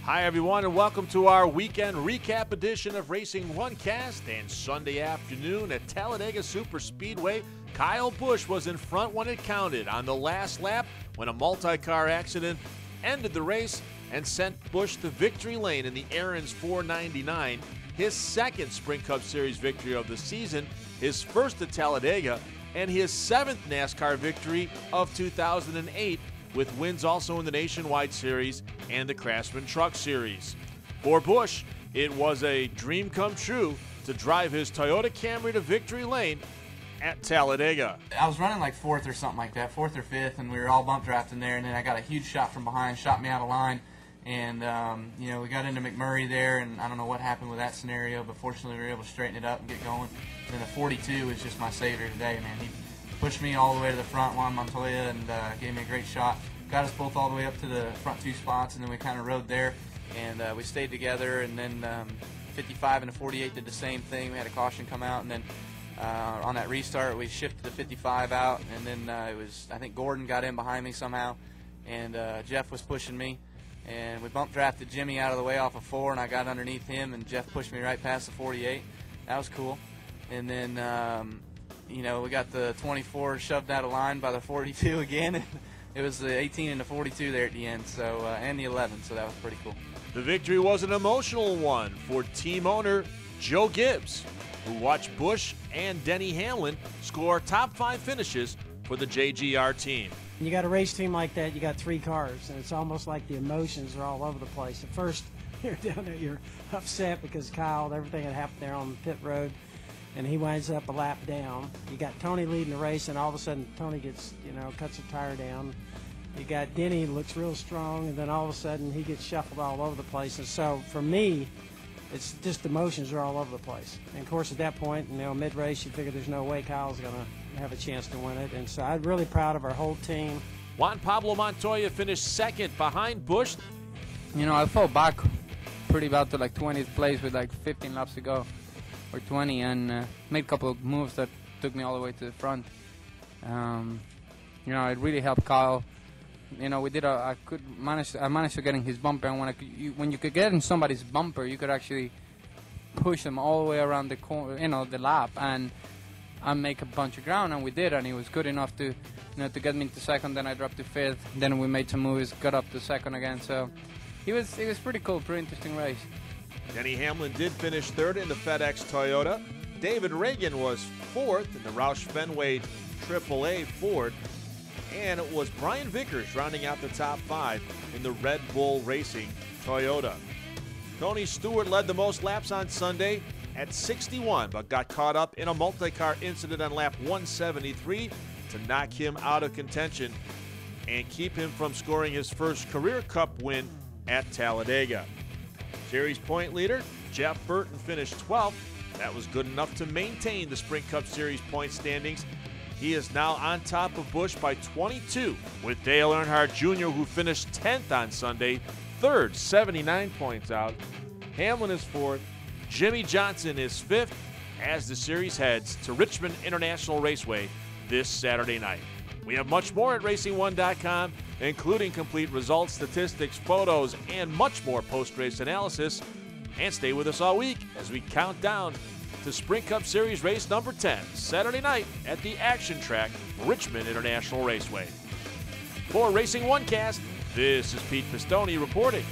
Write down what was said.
Hi, everyone, and welcome to our weekend recap edition of Racing OneCast. And Sunday afternoon at Talladega Superspeedway, Kyle Busch was in front when it counted on the last lap when a multi-car accident ended the race and sent Busch to victory lane in the Aaron's 499, his second Sprint Cup Series victory of the season, his first at Talladega, and his seventh NASCAR victory of 2008, with wins also in the Nationwide Series and the Craftsman Truck Series. For Busch, it was a dream come true to drive his Toyota Camry to victory lane at Talladega. I was running like fourth or something like that, fourth or fifth, and we were all bump drafting there, and then I got a huge shot from behind, shot me out of line, and we got into McMurray there, and I don't know what happened with that scenario, but fortunately we were able to straighten it up and get going. And then the 42 was just my savior today, man. He pushed me all the way to the front, Juan Montoya, and gave me a great shot. Got us both all the way up to the front two spots, and then we kind of rode there, and we stayed together. And then 55 and the 48 did the same thing. We had a caution come out, and then on that restart we shifted the 55 out, and then I think Gordon got in behind me somehow, and Jeff was pushing me, and we bump drafted Jimmy out of the way off of 4, and I got underneath him, and Jeff pushed me right past the 48. That was cool. And then we got the 24 shoved out of line by the 42 again. It was the 18 and the 42 there at the end, so and the 11, so that was pretty cool. The victory was an emotional one for team owner Joe Gibbs, who watched Busch and Denny Hamlin score top 5 finishes for the JGR team. When you got a race team like that, you got 3 cars, and it's almost like the emotions are all over the place. At first, you're down there, you're upset because Kyle, everything that happened there on the pit road, and he winds up a lap down. You got Tony leading the race, and all of a sudden Tony gets, cuts a tire down. You got Denny, looks real strong, and then all of a sudden he gets shuffled all over the place. And so for me, it's just emotions are all over the place. And of course at that point, mid-race, you figure there's no way Kyle's going to have a chance to win it. And so I'm really proud of our whole team. Juan Pablo Montoya finished second behind Busch. I fell back pretty bad to like 20th place with like 15 laps to go, or 20, and made a couple of moves that took me all the way to the front. It really helped Kyle. We did I managed to get in his bumper, and when you could get in somebody's bumper, you could actually push them all the way around the corner, the lap, and make a bunch of ground, and we did, and he was good enough to get me into second. Then I dropped to fifth. Then we made some moves, got up to second again. So it was pretty cool, pretty interesting race. Denny Hamlin did finish third in the FedEx Toyota. David Reagan was fourth in the Roush Fenway AAA Ford. And it was Brian Vickers rounding out the top 5 in the Red Bull Racing Toyota. Tony Stewart led the most laps on Sunday at 61, but got caught up in a multi-car incident on lap 173 to knock him out of contention and keep him from scoring his first career Cup win at Talladega. Series point leader Jeff Burton finished 12th. That was good enough to maintain the Sprint Cup Series point standings. He is now on top of Busch by 22, with Dale Earnhardt Jr., who finished 10th on Sunday, third, 79 points out. Hamlin is fourth. Jimmy Johnson is fifth as the series heads to Richmond International Raceway this Saturday night. We have much more at RacingOne.com, including complete results, statistics, photos, and much more post-race analysis. And stay with us all week as we count down to Sprint Cup Series race number 10, Saturday night at the Action Track, Richmond International Raceway. For Racing OneCast, this is Pete Pistone reporting.